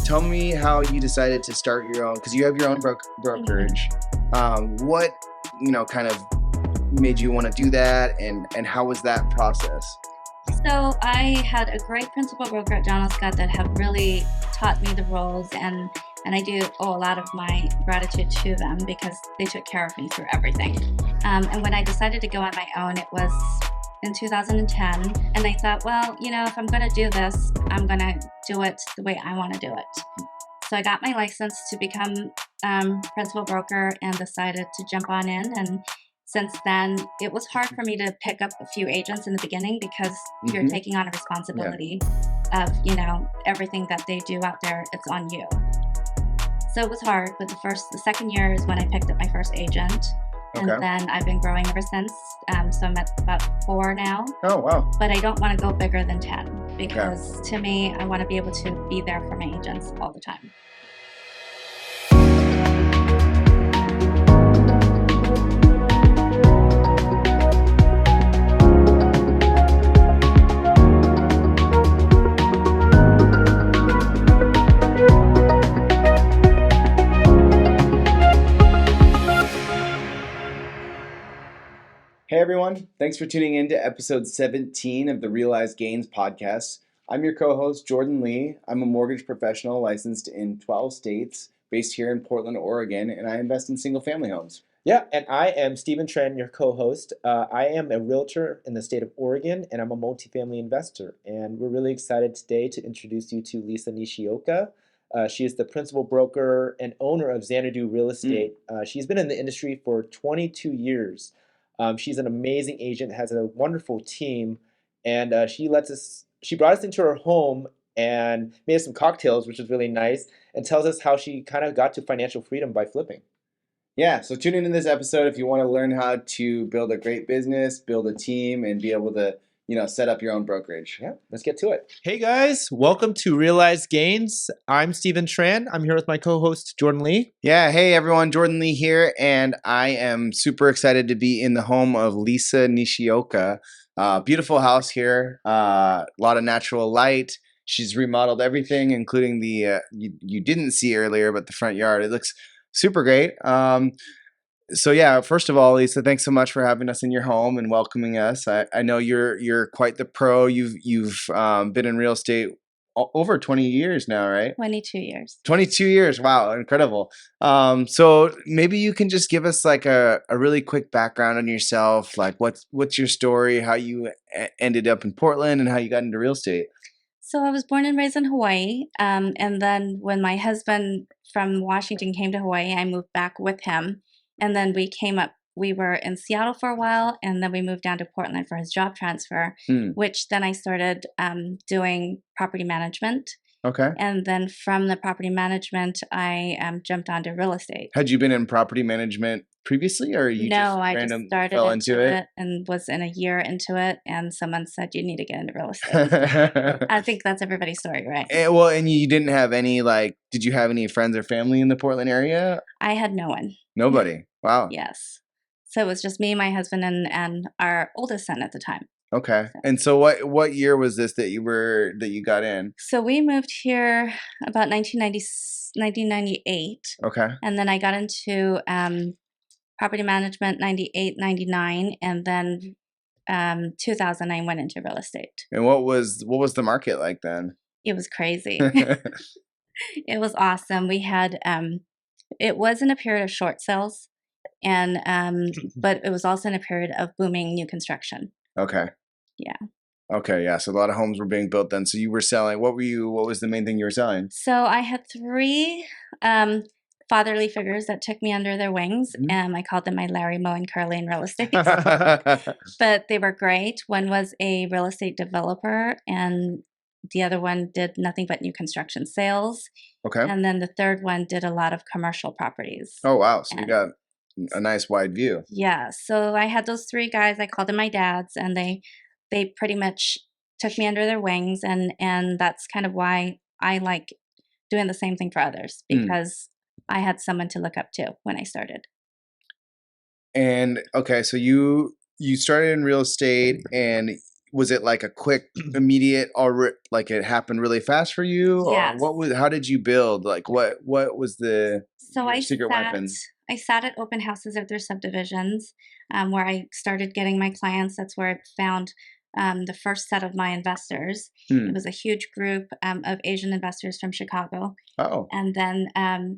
tell me how you decided to start your own, because you have your own brokerage. What, kind of made you want to do that, and how was that process? So I had a great principal broker at John Scott that have really taught me the roles, and I do owe a lot of my gratitude to them because they took care of me through everything. And when I decided to go on my own, it was in 2010, and I thought, well, if I'm going to do this, I'm going to do it the way I want to do it. So I got my license to become principal broker and decided to jump on in. And since then, it was hard for me to pick up a few agents in the beginning because you're taking on a responsibility of, everything that they do out there, it's on you. So it was hard, but the second year is when I picked up my first agent. And then I've been growing ever since. So I'm at about 4 now. Oh, wow. But I don't want to go bigger than 10 because to me, I want to be able to be there for my agents all the time. Hey everyone, thanks for tuning in to episode 17 of the Realized Gains podcast. I'm your co-host, Jordan Lee. I'm a mortgage professional licensed in 12 states, based here in Portland, Oregon, and I invest in single-family homes. Yeah, and I am Stephen Tran, your co-host. I am a realtor in the state of Oregon, and I'm a multifamily investor. And we're really excited today to introduce you to Lisa Nishioka. She is the principal broker and owner of Xanadu Real Estate. She's been in the industry for 22 years. She's an amazing agent, has a wonderful team, and she brought us into her home and made us some cocktails, which was really nice, and tells us how she kind of got to financial freedom by flipping. Yeah, so tune into this episode if you want to learn how to build a great business, build a team, and be able to, set up your own brokerage. Yeah, let's get to it. Hey guys, welcome to Realized Gains. I'm Stephen Tran. I'm here with my co-host, Jordan Lee. Yeah, hey everyone, Jordan Lee here, and I am super excited to be in the home of Lisa Nishioka. Beautiful house here, a lot of natural light. She's remodeled everything, including the, you didn't see earlier, but the front yard. It looks super great. So yeah, first of all, Lisa, thanks so much for having us in your home and welcoming us. I know you're quite the pro. You've been in real estate over 20 years now, right? 22 years. 22 years. Wow, incredible. So maybe you can just give us like a really quick background on yourself, like what's your story, how you ended up in Portland and how you got into real estate. So I was born and raised in Hawaii. And then when my husband from Washington came to Hawaii, I moved back with him. And then we were in Seattle for a while, and then we moved down to Portland for his job transfer, which then I started doing property management. Okay. And then from the property management, I jumped onto real estate. Had you been in property management previously, or you I just started fell into it and was in a year into it, and someone said you need to get into real estate. I think that's everybody's story, right? And you didn't have any did you have any friends or family in the Portland area? I had no one. Nobody. Wow. Yes. So it was just me, my husband, and our oldest son at the time. Okay. And so what year was this that you got in? So we moved here about 1998. Okay. And then I got into property management 98, 99, and then 2000 I went into real estate. And what was the market like then? It was crazy. It was awesome. We had it was in a period of short sales, and but it was also in a period of booming new construction. Okay. Yeah. Okay, yeah. So a lot of homes were being built then. So you were selling. What was the main thing you were selling? So I had 3 fatherly figures that took me under their wings. I called them my Larry, Moe, and Curly in real estate. But they were great. One was a real estate developer, and the other one did nothing but new construction sales. Okay. And then the third one did a lot of commercial properties. Oh, wow. So you got a nice wide view. Yeah. So I had those 3 guys. I called them my dads, and they pretty much took me under their wings. And that's kind of why I like doing the same thing for others, because I had someone to look up to when I started. And okay, so you started in real estate, and was it like a quick, immediate, or like it happened really fast for you, or Yes. how did you build? Like what was So your I secret sat weapon? I sat at open houses at their subdivisions, where I started getting my clients. That's where I found the first set of my investors. It Hmm. was a huge group of Asian investors from Chicago. Oh, And then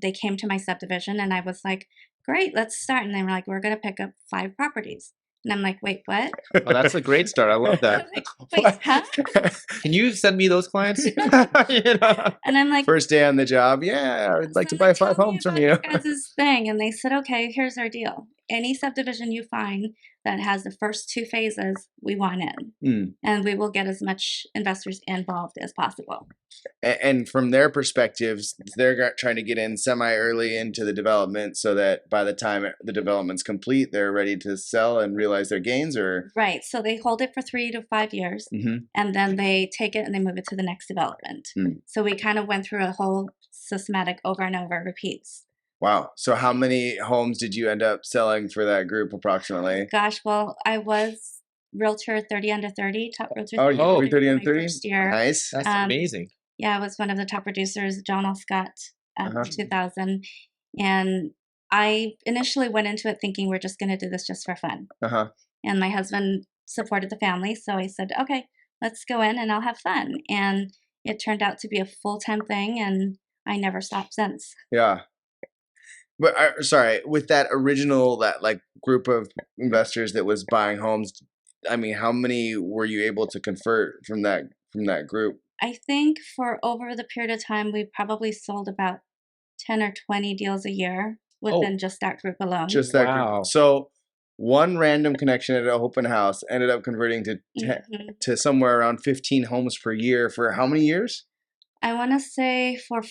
they came to my subdivision, and I was like, great, let's start. And they were like, we're going to pick up 5 properties. And I'm like, wait, what? Oh, that's a great start. I love that. I'm like, wait, huh? Can you send me those clients? You know? And I'm like, first day on the job. Yeah, I'd like so to I'm buy like, 5 tell me homes from about you. your guys' thing. And they said, okay, here's our deal. Any subdivision you find that has the first 2 phases, we want in. Hmm. And we will get as much investors involved as possible. And from their perspectives, they're trying to get in semi early into the development so that by the time the development's complete, they're ready to sell and realize their gains. Or Right. So they hold it for 3 to 5 years, Mhm. and then they take it and they move it to the next development. Hmm. So we kind of went through a whole systematic over and over repeats. Wow. So how many homes did you end up selling for that group approximately? Gosh, well, I was realtor 30 under 30, top realtor Oh, 30 you Oh, were 30 my and 30? first year. Nice. That's Um, amazing. Yeah, I was one of the top producers, John L. Scott, Uh-huh. 2000. And I initially went into it thinking we're just going to do this just for fun. Uh-huh. And my husband supported the family. So I said, okay, let's go in and I'll have fun. And it turned out to be a full-time thing. And I never stopped since. Yeah. But sorry, with that original that like group of investors that was buying homes, I mean, how many were you able to convert from that group? I think for over the period of time, we probably sold about 10 or 20 deals a year within just that group alone. Just that Wow. group. So one random connection at an open house ended up converting to Mhm. to somewhere around 15 homes per year for how many years? I want to say for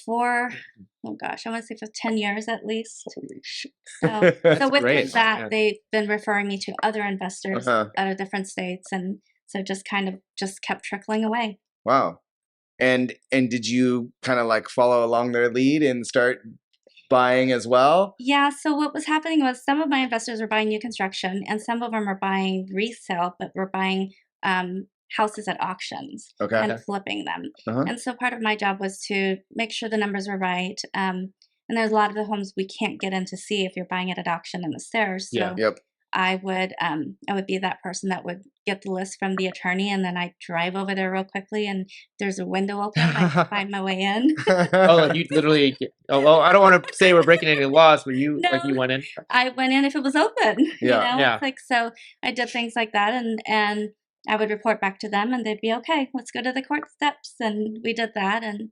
oh gosh, I want to say for 10 years at least. Holy shit. So, That's so within great. that, Yeah. they've been referring me to other investors Uh-huh. out of different states. And so just kind of just kept trickling away. Wow. And did you kind of like follow along their lead and start buying as well? Yeah, so what was happening was some of my investors were buying new construction and some of them are buying resale, but were buying houses at auctions Okay. and flipping them. Uh-huh. And so part of my job was to make sure the numbers were right. And there's a lot of the homes we can't get in to see if you're buying it at auction in the stairs. So Yeah. Yep. I would be that person that would get the list from the attorney and then I drive over there real quickly and there's a window open, I find my way in. Oh, like you literally. Oh, well, I don't want to say we're breaking any laws, but you No. you went in. I went in if it was open. Yeah. Yeah. It's like, so I did things like that and I would report back to them and they'd be okay, let's go to the court steps. And we did that and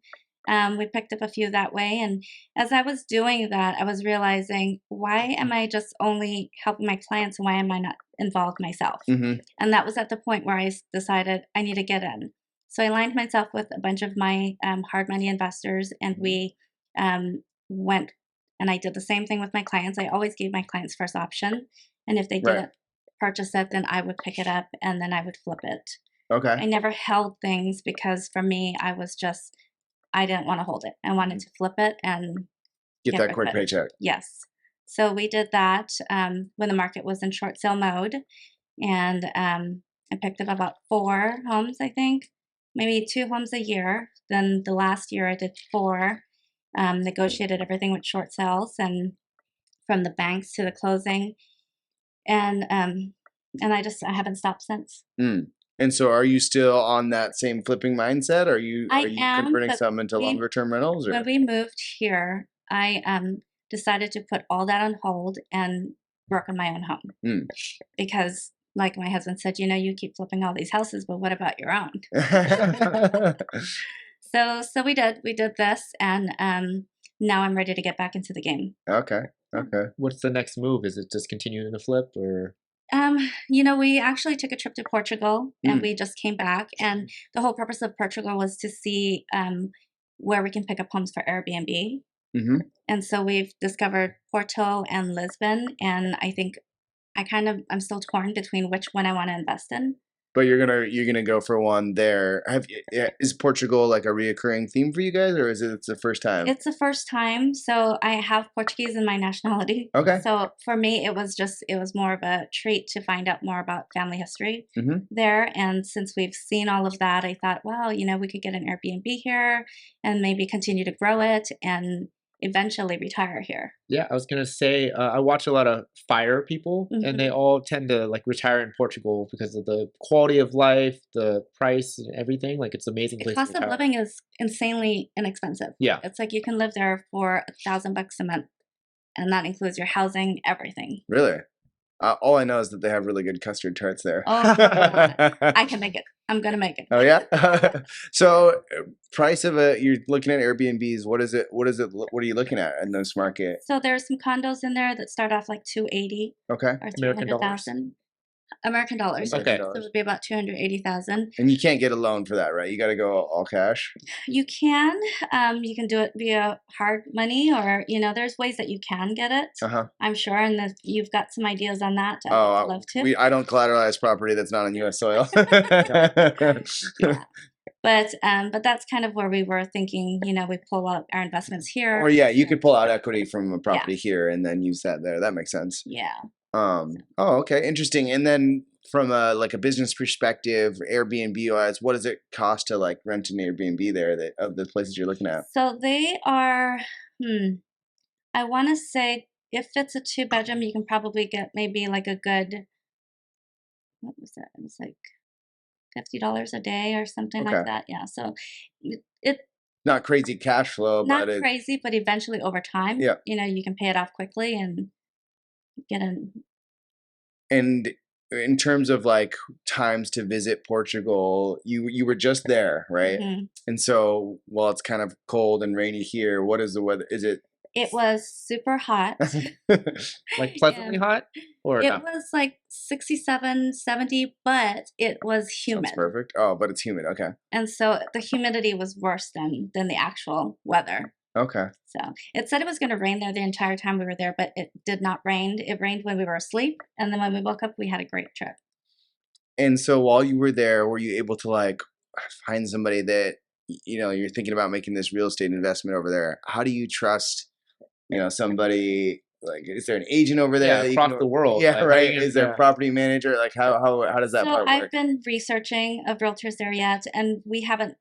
we picked up a few that way. And as I was doing that, I was realizing, why am I just only helping my clients? Why am I not involved myself? Mm-hmm. And that was at the point where I decided I need to get in. So I aligned myself with a bunch of my hard money investors, and we went and I did the same thing with my clients. I always gave my clients first option. And if they Right. didn't purchase it, then I would pick it up and then I would flip it. Okay. I never held things because for me, I didn't want to hold it. I wanted to flip it and Get get that rid quick of it. paycheck. Yes. So we did that when the market was in short sale mode. And I picked up about 4 homes, I think, maybe 2 homes a year. Then the last year I did 4, negotiated everything with short sales and from the banks to the closing. And I haven't stopped since. Mm. And so are you still on that same flipping mindset? Are you I am, converting but some into we- longer term rentals? Or? When we moved here, I decided to put all that on hold and work on my own home. Mm. Because like my husband said, you keep flipping all these houses, but what about your own? So we did this, and now I'm ready to get back into the game. Okay. Okay. What's the next move? Is it just continuing to flip, or We actually took a trip to Portugal and Mm. we just came back, and the whole purpose of Portugal was to see where we can pick up homes for Airbnb. Mm-hmm. And so we've discovered Porto and Lisbon, and I think I'm still torn between which one I want to invest in. But you're gonna go for one there. Is Portugal like a reoccurring theme for you guys, or is it's the first time? It's the first time, so I have Portuguese in my nationality. Okay. So for me, it was more of a treat to find out more about family history Mm-hmm. there. And since we've seen all of that, I thought, well, we could get an Airbnb here and maybe continue to grow it and eventually retire here. Yeah, I was gonna say I watch a lot of fire people, and they all tend to like retire in Portugal because of the quality of life, the price, and everything. Like it's an amazing The place to cost of retire. living is insanely inexpensive. Yeah. It's like you can live there for $1,000 a month, and that includes your housing, everything. Really? All I know is that they have really good custard tarts there. Oh, I can make it. I'm gonna make it. Oh yeah. So, price of you're looking at Airbnbs. What is it? What are you looking at in this market? So there's some condos in there that start off like 280 Okay. or American dollars. 300,000 American dollars. Okay. So it would be about 280,000. And you can't get a loan for that, right? You got to go all cash. You can do it via hard money, or there's ways that you can get it. I'm sure, and that you've got some ideas on that. I'd love to. I don't collateralize property that's not on U.S. soil. Yeah. But that's kind of where we were thinking. We pull out our investments here. Or yeah, you could pull out equity from a property here and then use that there. That makes sense. Yeah. Oh, okay, interesting. And then from a business perspective, Airbnb wise, what does it cost to like rent an Airbnb there of the places you're looking at? So they are, I want to say if it's a 2-bedroom, you can probably get maybe like a good, what was that? It was like $50 a day or something like that. Yeah. So it not crazy cash flow, not but crazy, but eventually over time, you can pay it off quickly and get in. And in terms of like times to visit Portugal, you were just there, right? And so while it's kind of cold and rainy here, what is the weather? Is it? It was super hot. Like pleasantly hot? Or it was like 67, 70, but it was humid. That's perfect. Oh, but it's humid. Okay. And so the humidity was worse than the actual weather. Okay. So it said it was going to rain there the entire time we were there, but it did not rain. It rained when we were asleep. And then when we woke up, we had a great trip. And so while you were there, were you able to like find somebody that, you're thinking about making this real estate investment over there? How do you trust, somebody, like, is there an agent over there? Yeah, across the world. Yeah, like, right. Is there a property manager? Like how does that part work? I've been researching of realtors there yet, and we haven't,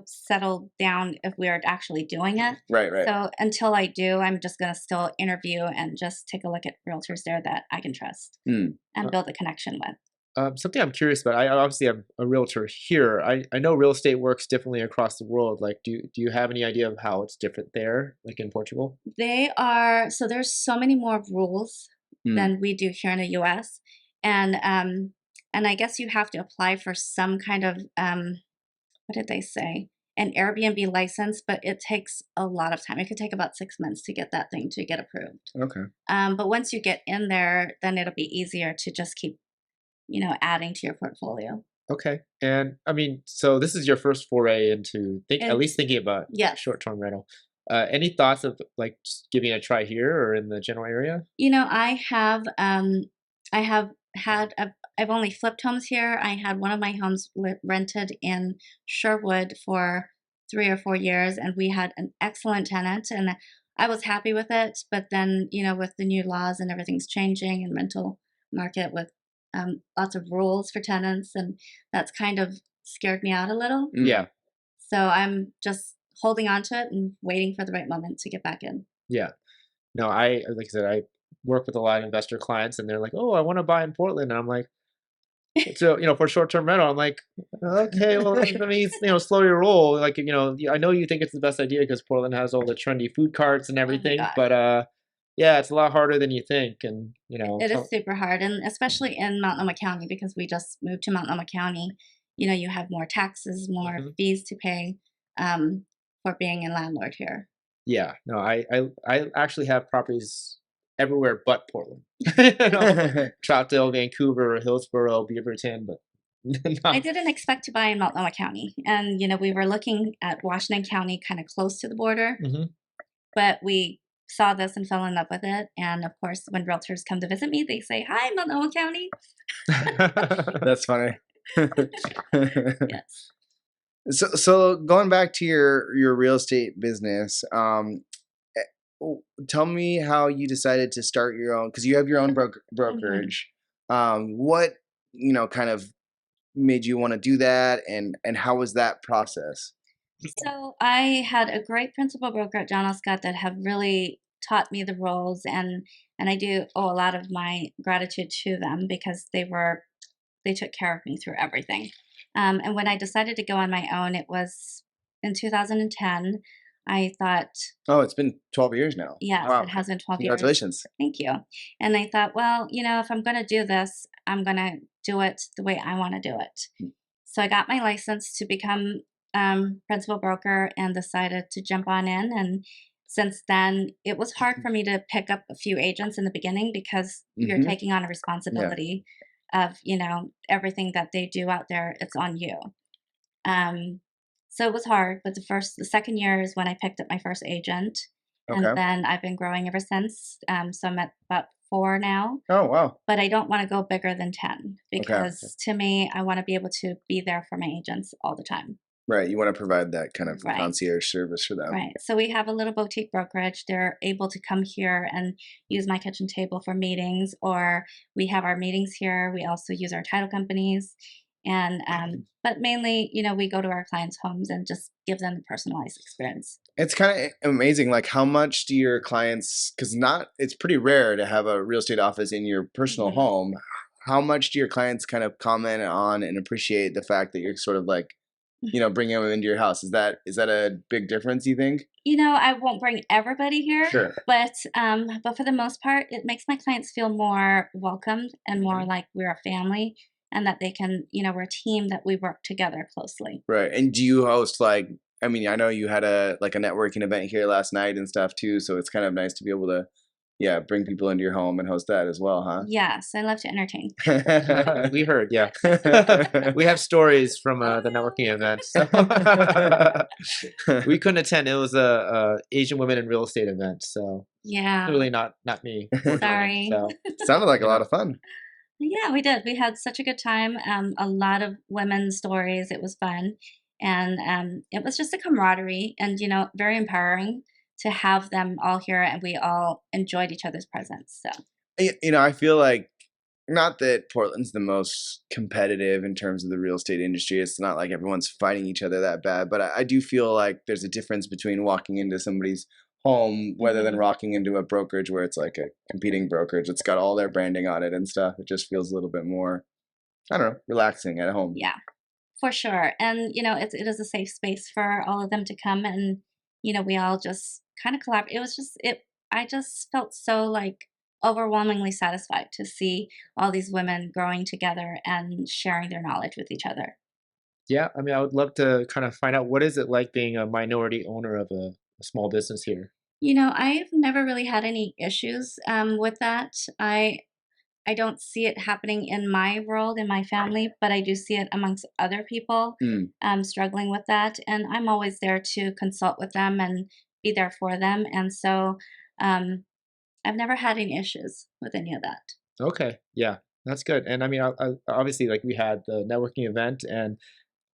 settled down if we are actually doing it. Right. So until I do, I'm just going to still interview and just take a look at realtors there that I can trust and build a connection with. Something I'm curious about. I obviously am a realtor here. I know real estate works differently across the world. Like, do you have any idea of how it's different there, like in Portugal? So there's so many more rules than we do here in the U.S. And I guess you have to apply for some kind of what did they say? An Airbnb license, but it takes a lot of time. It could take about 6 months to get that thing to get approved. Okay. But once you get in there, then it'll be easier to just keep adding to your portfolio. Okay. And I mean, so this is your first foray into at least thinking about short-term rental. Any thoughts of like just giving it a try here or in the general area? I've only flipped homes here. I had one of my homes rented in Sherwood for 3 or 4 years, and we had an excellent tenant, and I was happy with it. But then, with the new laws and everything's changing and rental market with lots of rules for tenants, and that's kind of scared me out a little. Yeah. So I'm just holding on to it and waiting for the right moment to get back in. Yeah. No, like I said, I work with a lot of investor clients, and they're like, "Oh, I want to buy in Portland," and I'm like, so for short-term rental, I'm like, okay, well, let me slow your roll. Like I know you think it's the best idea because Portland has all the trendy food carts and everything, but yeah, it's a lot harder than you think, and it is super hard, and especially in Multnomah County because we just moved to Multnomah County. You have more taxes, more fees to pay for being a landlord here. Yeah, no, I actually have properties everywhere but Portland. Troutdale, Vancouver, Hillsborough, Beaverton, but I didn't expect to buy in Multnomah County, and we were looking at Washington County, kind of close to the border, but we saw this and fell in love with it. And of course, when realtors come to visit me, they say, "Hi, Multnomah County." That's funny. Yes. So going back to your real estate business, eh, tell me how you decided to start your own, because you have your own brokerage. What kind of made you want to do that, and how was that process? So I had a great principal broker at John L. Scott that have really taught me the roles, and I do owe a lot of my gratitude to them because they took care of me through everything. And when I decided to go on my own, it was in 2010. I thought, Oh, it's been 12 years now. yes, Wow. it has been 12 years. Congratulations. Thank you. And I thought, well, if I'm going to do this, I'm going to do it the way I want to do it. So I got my license to become principal broker and decided to jump on in. And since then, it was hard for me to pick up a few agents in the beginning because you're taking on a responsibility of, everything that they do out there. It's on you. So it was hard, but the second year is when I picked up my first agent, and Okay. then I've been growing ever since. So I'm at about 4 now, Oh, wow. but I don't want to go bigger than 10 Okay. because to me, I want to be able to be there for my agents all the time. Right. You want to provide that kind of Right. concierge service for them. Right. So we have a little boutique brokerage. They're able to come here and use my kitchen table for meetings, or we have our meetings here. We also use our title companies. And but mainly, we go to our clients' homes and just give them the personalized experience. It's kind of amazing, like how much do your clients, because it's pretty rare to have a real estate office in your personal home. How much do your clients kind of comment on and appreciate the fact that you're sort of like, bringing them into your house? Is that a big difference, you think? I won't bring everybody here, Sure. but for the most part, it makes my clients feel more welcomed and more like we're a family, and that they can, we're a team, that we work together closely. Right. And do you host I mean, I know you had a networking event here last night and stuff too, so it's kind of nice to be able to, bring people into your home and host that as well, huh? Yes, I love to entertain. We heard, yeah. We have stories from the networking event. So. We couldn't attend. It was a Asian women in real estate event, so Yeah. clearly not me. Sorry. So, Sounded like a lot of fun. Yeah, we did. We had such a good time. A lot of women's stories. It was fun. And it was just a camaraderie and, very empowering to have them all here, and we all enjoyed each other's presence. So, I feel like, not that Portland's the most competitive in terms of the real estate industry. It's not like everyone's fighting each other that bad, but I do feel like there's a difference between walking into somebody's home rather than walking into a brokerage where it's like a competing brokerage. It's got all their branding on it and stuff. It just feels a little bit more, I don't know, relaxing at home. yeah, for sure. And, it is a safe space for all of them to come, and, we all just kind of collaborate. I just felt so like overwhelmingly satisfied to see all these women growing together and sharing their knowledge with each other. yeah, I mean, I would love to kind of find out what is it like being a minority owner of a small business here. I've never really had any issues with that. I don't see it happening in my world, in my family, but I do see it amongst other people struggling with that. And I'm always there to consult with them and be there for them. And so I've never had any issues with any of that. Okay, yeah, that's good. And I mean, obviously, like we had the networking event, and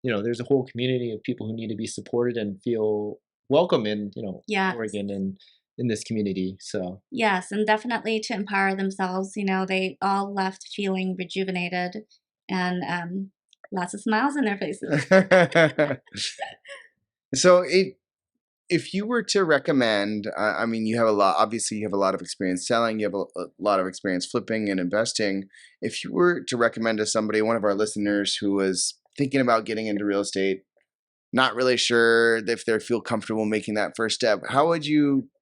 there's a whole community of people who need to be supported and feel welcome in Yes. Oregon and in this community. So Yes, and definitely to empower themselves. They all left feeling rejuvenated and lots of smiles in their faces. So if you were to recommend, I mean, obviously you have a lot of experience selling, you have a lot of experience flipping and investing. If you were to recommend to somebody, one of our listeners who was thinking about getting into real estate, not really sure if they feel comfortable making that first step, how would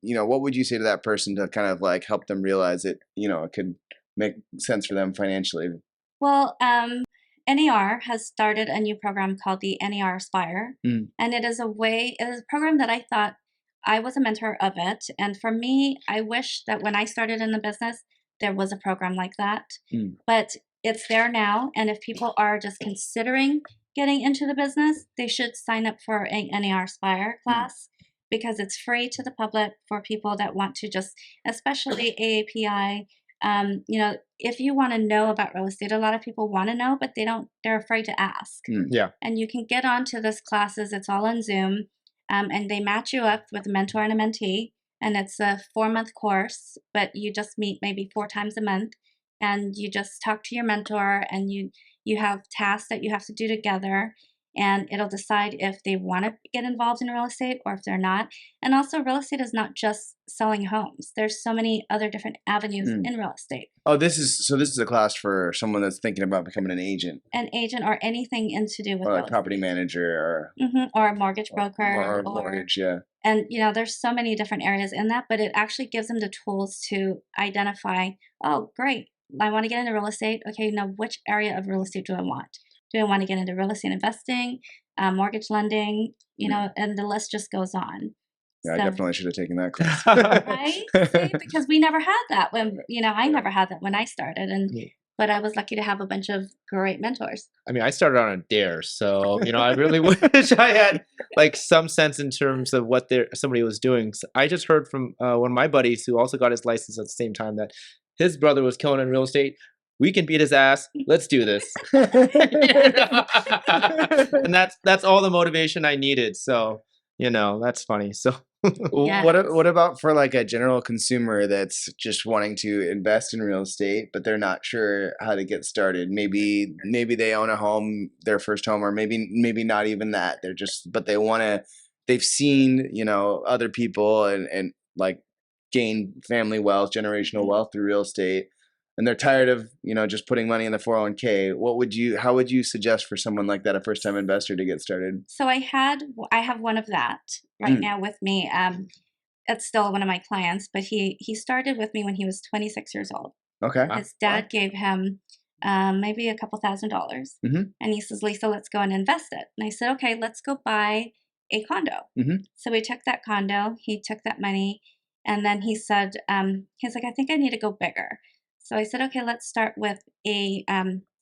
what would you say to that person to kind of like help them realize it could make sense for them financially? Well, NAR has started a new program called the NAR Aspire, and it is a program that I thought, I was a mentor of it. And for me, I wish that when I started in the business, there was a program like that. But it's there now. And if people are just considering getting into the business, they should sign up for a NAR Aspire class because it's free to the public for people that want to just, especially AAPI, if you want to know about real estate, a lot of people want to know, but they're afraid to ask. Yeah. And you can get onto this classes. It's all on Zoom. And they match you up with a mentor and a mentee. And it's a 4-month course, but you just meet maybe 4 times a month. And you just talk to your mentor, and you have tasks that you have to do together. And it'll decide if they want to get involved in real estate or if they're not. And also, real estate is not just selling homes. There's so many other different avenues in real estate. Oh, this is a class for someone that's thinking about becoming an agent. An agent or anything in to do with Or real like property estate. manager Or a mortgage broker. or mortgage, yeah. And, there's so many different areas in that, but it actually gives them the tools to identify, oh, great, I want to get into real estate. Okay, now which area of real estate do I want? Do I want to get into real estate investing, mortgage lending, and the list just goes on. Yeah, I definitely should have taken that class. Right? See, because we never had that when, I never had that when I started. But I was lucky to have a bunch of great mentors. I mean, I started on a dare, so I really wish I had like some sense in terms of what somebody was doing. So I just heard from one of my buddies who also got his license at the same time that his brother was killing in real estate. We can beat his ass. Let's do this. And that's all the motivation I needed. So that's funny. So. Yeah. What about for like a general consumer that's just wanting to invest in real estate, but they're not sure how to get started? Maybe they own a home, their first home, or maybe not even that. But they've seen, other people and like gain family wealth, generational wealth through real estate. And they're tired of, just putting money in the 401k. How would you suggest for someone like that, a first time investor, to get started? So I have one of that right now with me. It's still one of my clients, but he started with me when he was 26 years old. Okay. His dad gave him maybe a couple $1,000s. And he says, Lisa, let's go and invest it. And I said, okay, let's go buy a condo. So we took that condo, he took that money, and then he said, he's like, I think I need to go bigger. So I said, okay, let's start with a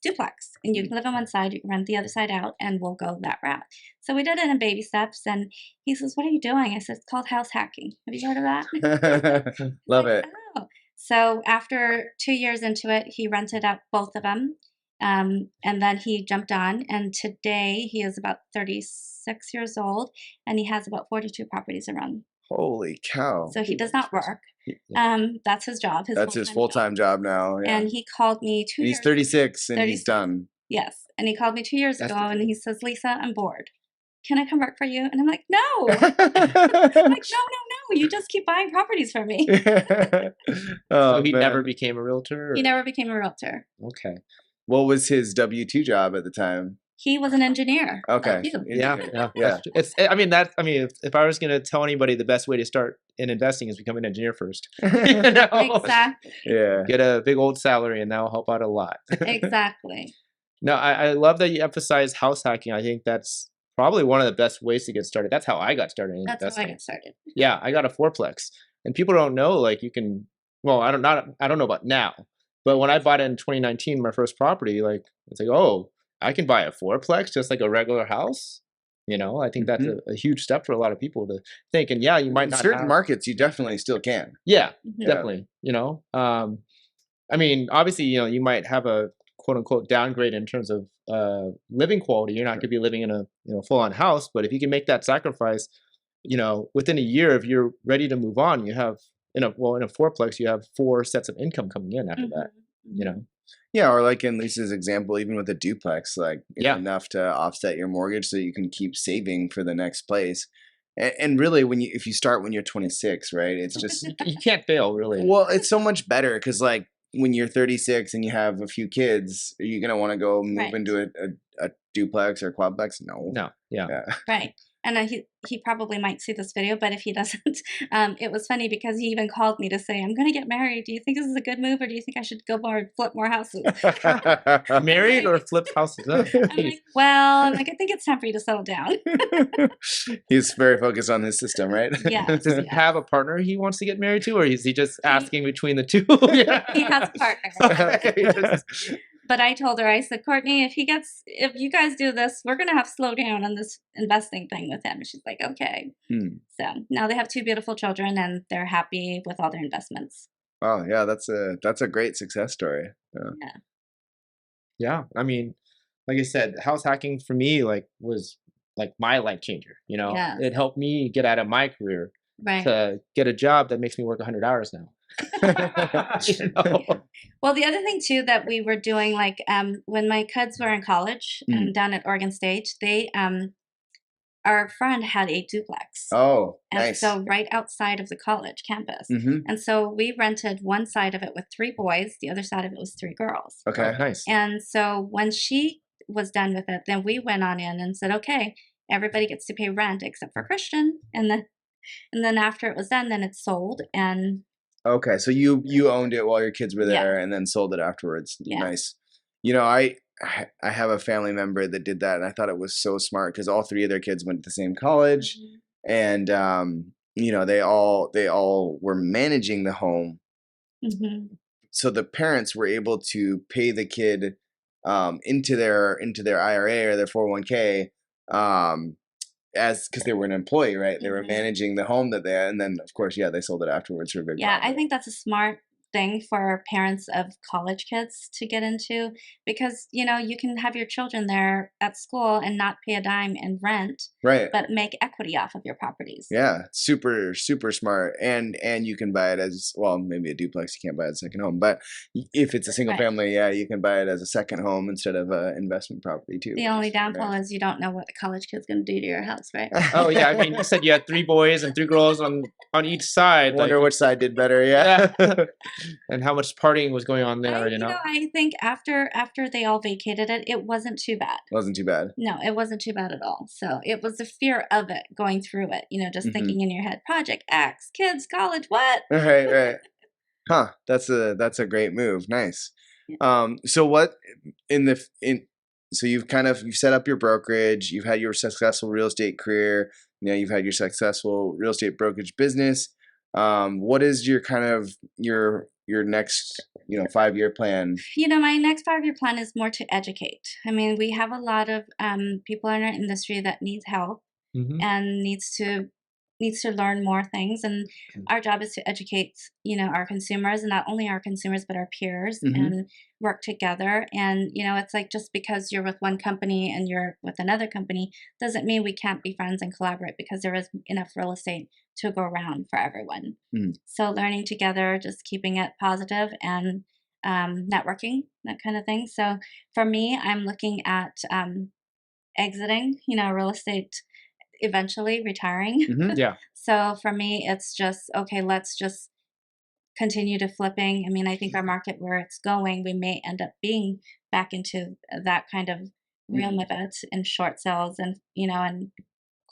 duplex, and you can live on one side, you can rent the other side out, and we'll go that route. So we did it in baby steps, and he says, what are you doing? I said, it's called house hacking. Have you heard of that? Love it. Oh. So after 2 years into it, he rented out both of them, and then he jumped on, and today he is about 36 years old, and he has about 42 properties around. Holy cow. So he does not work. That's his job. That's his full-time job now. Yeah. And he called me 2 years He's 36 and 36. he's done. Yes. And he called me 2 years ago and he says, Lisa, I'm bored. Can I come work for you? And I'm like, no. I'm like, no. You just keep buying properties for me. So he never became a realtor? Or? He never became a realtor. Okay. What was his W-2 job at the time? He was an engineer. Okay. Yeah. If I was going to tell anybody the best way to start in investing is become an engineer first. Exactly. Yeah. Get a big old salary and that will help out a lot. Exactly. No, I love that you emphasize house hacking. I think that's probably one of the best ways to get started. That's how I got started in investing. That's how I got started. Yeah, I got a fourplex. And people don't know, like you can, well, I don't know about now, but when I bought it in 2019, my first property, like it's like, oh, I can buy a fourplex just like a regular house. I think that's a huge step for a lot of people to think. And yeah, you might not certain markets, you definitely still can. Yeah, definitely. I mean, obviously, you might have a quote unquote downgrade in terms of living quality. You're not going to be living in a full on house, but if you can make that sacrifice, within a year, if you're ready to move on, you have in a fourplex, you have 4 sets of income coming in after that. Yeah, or like in Lisa's example, even with a duplex, like enough to offset your mortgage so you can keep saving for the next place. And really, if you start when you're 26, right, it's just you can't fail, really. Well, it's so much better because like when you're 36 and you have a few kids, are you gonna want to go move into a duplex or quadplex? No. Yeah. Right. And he probably might see this video, but if he doesn't, it was funny because he even called me to say, I'm going to get married. Do you think this is a good move or do you think I should go more and flip more houses? Married or flip houses? I'm like, I think it's time for you to settle down. He's very focused on his system, right? Yeah. Does he have a partner he wants to get married to, or is he just asking between the two? He has a partner. But I told her, I said, Courtney, if you guys do this, we're going to have to slow down on this investing thing with him. And she's like, okay. So now they have 2 beautiful children and they're happy with all their investments. Wow, yeah, that's a great success story. Yeah. Yeah. Yeah, I mean, like I said, house hacking for me was like my life changer. Yeah. It helped me get out of my career Right. to get a job that makes me work 100 hours now. You know? Yeah. Well, the other thing too that we were doing, like when my kids were in college Mm. down at Oregon State, they our friend had a duplex. Oh, And nice. so right outside of the college campus. Mm-hmm. And so we rented one side of it with 3 boys, the other side of it was 3 girls. Oh, Okay. nice. And so when she was done with it, then we went on in and said, "Okay, everybody gets to pay rent except for Christian." And then after it was done, then it sold and Okay, so you owned it while your kids were yeah, there and then sold it afterwards. yeah. Nice. You know, I have a family member that did that, and I thought it was so smart because all 3 of their kids went to the same college, Mhm. and you know, they all were managing the home, Mhm. so the parents were able to pay the kid into their IRA or their 401k as because they were an employee, right? They were Mhm. managing the home that they had, and then of course, yeah, they sold it afterwards for a big Yeah, I profit. think that's a smart thing for parents of college kids to get into because, you can have your children there at school and not pay a dime in rent, Right. but make equity off of your properties. Yeah, super super smart, and you can buy it as well. Maybe a duplex you can't buy it as a second home, but if it's a single Right. family, yeah, you can buy it as a second home instead of a investment property too. The Which only is super downfall nice. is you don't know what the college kid's going to do to your house, right? Oh yeah, I mean, you said you had 3 boys and 3 girls on each side. Wonder which side did better. Yeah. Yeah. And how much partying was going on there, I think after they all vacated it, it wasn't too bad. Wasn't too bad. No, it wasn't too bad at all. So it was the fear of it going through it, just Hmm. thinking in your head, Project X, kids, college, what? Right, right. Huh. That's a great move. Nice. Yeah. So what in the in so you've set up your brokerage, you've had your successful real estate career, you've had your successful real estate brokerage business. What is your kind of your next 5-year plan? My next 5-year plan is more to educate. I mean, we have a lot of people in our industry that needs help Hmm. and needs to learn more things, and our job is to educate our consumers, and not only our consumers but our peers, Hmm. and work together. And it's like, just because you're with one company and you're with another company doesn't mean we can't be friends and collaborate, because there is enough real estate to go around for everyone. Mm. So learning together, just keeping it positive, and networking, that kind of thing. So for me, I'm looking at exiting real estate, eventually retiring. Hmm. Yeah. So for me, it's just, okay, let's just continue to flipping. I mean, I think our market, where it's going, we may end up being back into that kind of realm of it, in short sales, and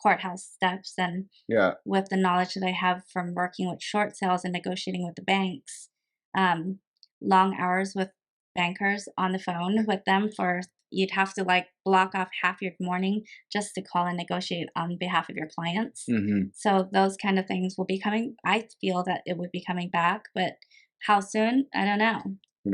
courthouse steps. And Yeah. with the knowledge that I have from working with short sales and negotiating with the banks, um, long hours with bankers on the phone with them, for you'd have to like block off half your morning just to call and negotiate on behalf of your clients. Hmm. So those kind of things will be coming. I feel that it would be coming back, but how soon? I don't know.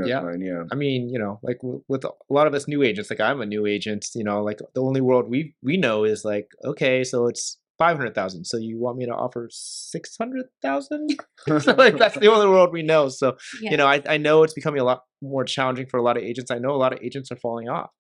Yeah. Fine, yeah. I mean, like with a lot of us new agents, like I'm a new agent, like the only world we know is like, okay, so it's 500,000. So you want me to offer 600,000? So like that's the only world we know. So, Yeah. I know it's becoming a lot more challenging for a lot of agents. I know a lot of agents are falling off,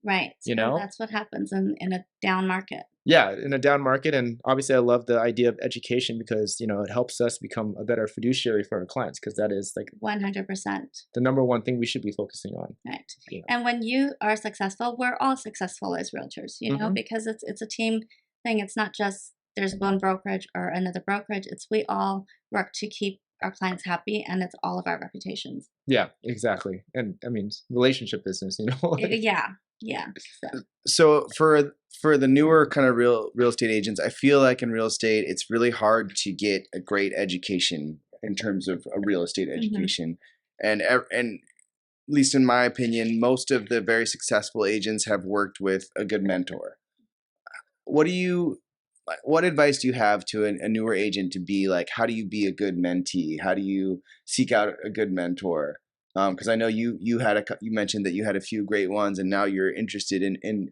Right. you So know? that's what happens in a down market. Yeah, in a down market. And obviously I love the idea of education because, it helps us become a better fiduciary for our clients, because that is like 100%. the number one thing we should be focusing on. Right. Yeah. And when you are successful, we're all successful as realtors, Mhm. because it's a team thing. It's not just there's one brokerage or another brokerage. It's we all work to keep our clients happy, and it's all of our reputations. Yeah, exactly. And I mean, relationship business, like, Yeah. Yeah. So for the newer kind of real estate agents, I feel like in real estate it's really hard to get a great education in terms of a real estate education. And at least in my opinion, most of the very successful agents have worked with a good mentor. What do you what advice do you have to a newer agent to be like? How do you be a good mentee? How do you seek out a good mentor? Because I know you had you mentioned that you had a few great ones, and now you're interested in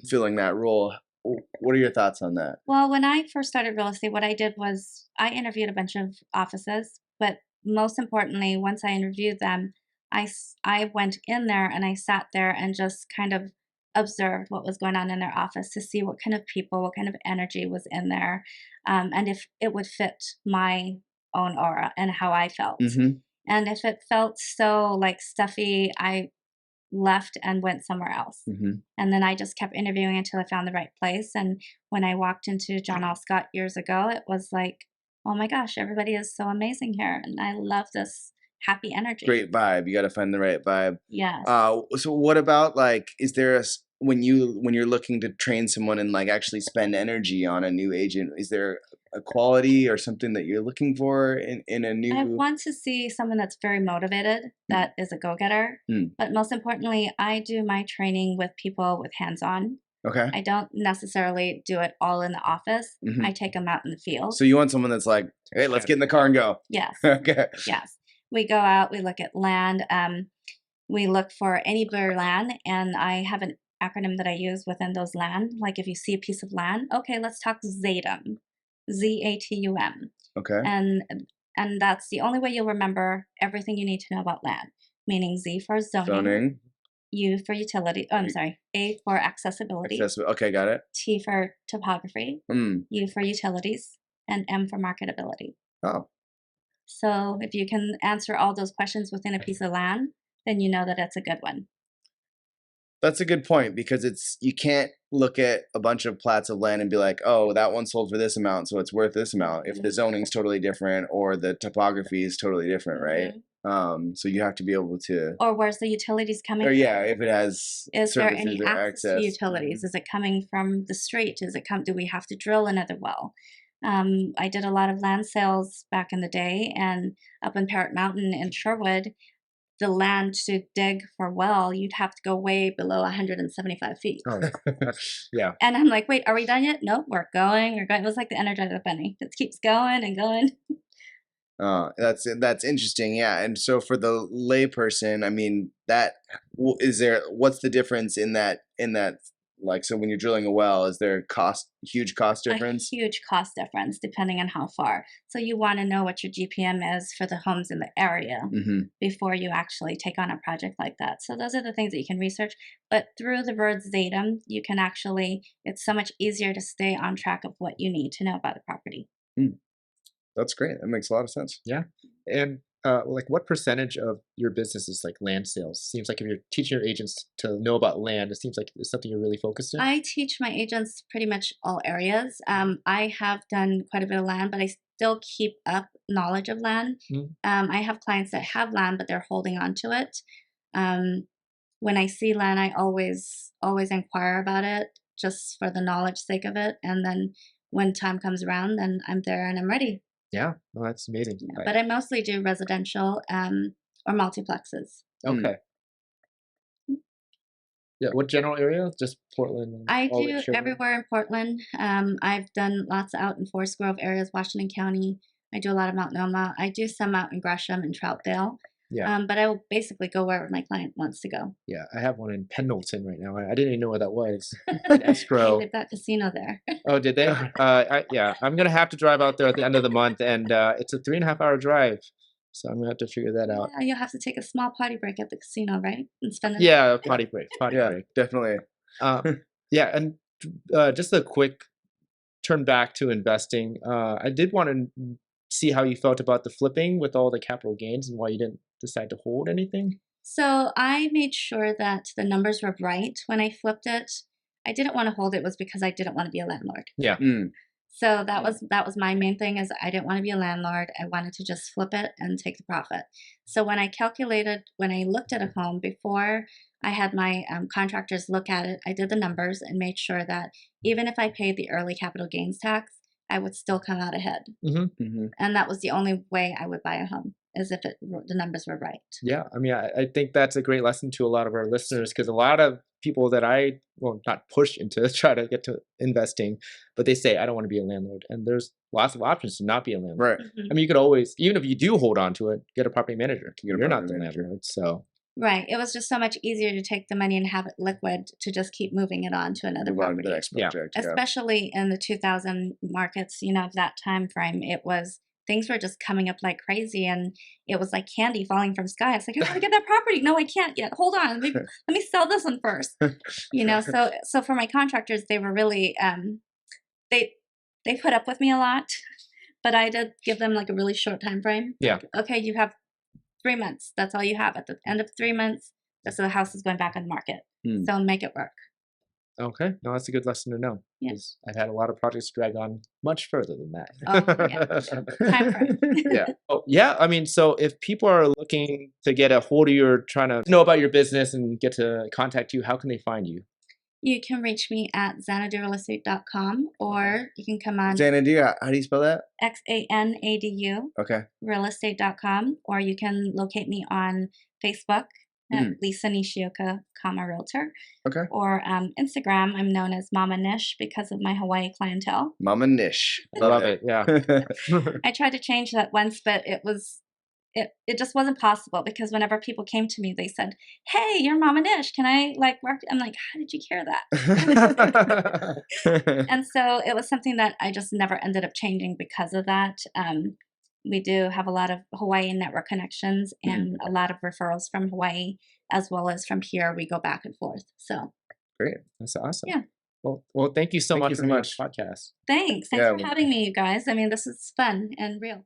filling that role. What are your thoughts on that? Well, when I first started real estate, what I did was I interviewed a bunch of offices, but most importantly, once I interviewed them, I went in there and I sat there and just kind of observed what was going on in their office to see what kind of people, what kind of energy was in there, and if it would fit my own aura and how I felt. Mm-hmm. And if it felt so like stuffy, I left and went somewhere else. Mm-hmm. And then I just kept interviewing until I found the right place. And when I walked into John L. Scott years ago, it was like, oh my gosh, everybody is so amazing here. And I love this happy energy. Great vibe. You got to find the right vibe. Yes. So what about like, is there when you're looking to train someone and like actually spend energy on a new agent, is there a quality or something that you're looking for in a new? I want to see someone that's very motivated, that is a go-getter. Mm. But most importantly, I do my training with people with hands-on. Okay. I don't necessarily do it all in the office. Mhm. I take them out in the field. So you want someone that's like, hey, let's get in the car and go. Yes. Okay. Yes. We go out, we look at land, we look for any blur land, and I have an acronym that I use within those land. Like if you see a piece of land, okay, let's talk ZATUM. ZATUM. Okay. And that's the only way you'll remember everything you need to know about land. Meaning Z for zoning. U for utility. Oh, I'm sorry. A for accessibility. Okay, got it. T for topography. U for utilities. And M for marketability. Oh. So if you can answer all those questions within a piece of land, then you know that it's a good one. That's a good point, because you can't look at a bunch of plats of land and be like, oh, that one sold for this amount, so it's worth this amount. If the zoning's totally different or the topography is totally different, right? So you have to be able to. Or where's the utilities coming Or from? yeah, if it has. Is there any services or access to utilities? Is it coming from the street? Do we have to drill another well? I did a lot of land sales back in the day, and up in Parrot Mountain in Sherwood, the land to dig for well, you'd have to go way below 175 feet. Oh, yeah. And I'm like, wait, are we done yet? Nope, we're going. It was like the Energizer Bunny. It keeps going and going. That's interesting, yeah. And so for the layperson, I mean, what's the difference in that? Like, so when you're drilling a well, is there huge cost difference? A huge cost difference depending on how far. So you want to know what your GPM is for the homes in the area before you actually take on a project like that. So those are the things that you can research. But through the word ZATUM, you can it's so much easier to stay on track of what you need to know about the property. That's great. That makes a lot of sense. Yeah. And like what percentage of your business is like land sales? Seems like if you're teaching your agents to know about land, it seems like it's something you're really focused in. I teach my agents pretty much all areas. I have done quite a bit of land, but I still keep up knowledge of land. I have clients that have land, but they're holding on to it. When I see land, I always inquire about it just for the knowledge sake of it. And then when time comes around, then I'm there and I'm ready. Yeah, well, that's amazing. Yeah, but I mostly do residential or multiplexes. Okay. Yeah, what general area? Just Portland? I do everywhere in Portland. I've done lots out in Forest Grove areas, Washington County. I do a lot of Multnomah. I do some out in Gresham and Troutdale. Yeah. But I will basically go wherever my client wants to go. Yeah, I have one in Pendleton right now. I didn't even know where that was. Escrow. They've got casino there. Oh, did they? Yeah, I'm gonna have to drive out there at the end of the month, and it's a 3.5-hour drive, so I'm gonna have to figure that out. Yeah, you'll have to take a small potty break at the casino, right? And spend it. Yeah, potty break. Break. Definitely. Yeah, and just a quick turn back to investing. I did want to see how you felt about the flipping with all the capital gains and why you didn't decide to hold anything. So I made sure that the numbers were right when I flipped it. I didn't want to hold it was because I didn't want to be a landlord. Yeah. So that was my main thing, is I didn't want to be a landlord. I wanted to just flip it and take the profit. So when I looked at a home before I had my contractors look at it, I did the numbers and made sure that even if I paid the early capital gains tax, I would still come out ahead. And that was the only way I would buy a home, is if the numbers were right. Yeah, I mean, I think that's a great lesson to a lot of our listeners, because a lot of people that not push into try to get to investing, but they say, I don't want to be a landlord. And there's lots of options to not be a landlord. Right. Mm-hmm. I mean, you could always, even if you do hold on to it, get a property manager. You're not the landlord, so. Right. It was just so much easier to take the money and have it liquid to just keep moving it on to another property. On to the next project. Especially in the 2000 markets, of that time frame, things were just coming up like crazy, and it was like candy falling from the sky. I was like, I gotta get that property. No, I can't yet. Hold on. Let me sell this one first. So for my contractors, they were really, they put up with me a lot, but I did give them like a really short time frame. Yeah. Like, okay, you have 3 months. That's all you have. At the end of 3 months, the house is going back on the market. So make it work. Okay. No, that's a good lesson to know. Yeah. 'Cause I've had a lot of projects drag on much further than that. Oh, yeah. Time frame. Yeah. Oh, yeah. I mean, so if people are looking to get a hold of you or trying to know about your business and get to contact you, how can they find you? You can reach me at xanadurealestate.com, or you can come on Xanadu, how do you spell that? XANADU Okay. realestate.com, or you can locate me on Facebook at Lisa Nishioka, realtor. Okay. Or Instagram, I'm known as Mama Nish because of my Hawaii clientele. Mama Nish. Love it. Yeah. I tried to change that once, but it just wasn't possible, because whenever people came to me, they said, "Hey, you're Mama Nish. Can I work?" I'm like, "How did you hear that?" And so it was something that I just never ended up changing because of that. We do have a lot of Hawaii network connections and a lot of referrals from Hawaii, as well as from here. We go back and forth. So Great. That's awesome. Yeah. Well, thank you so Thank much you for so being on much. the podcast. thanks Yeah. for having me, you guys. I mean, this is fun and real.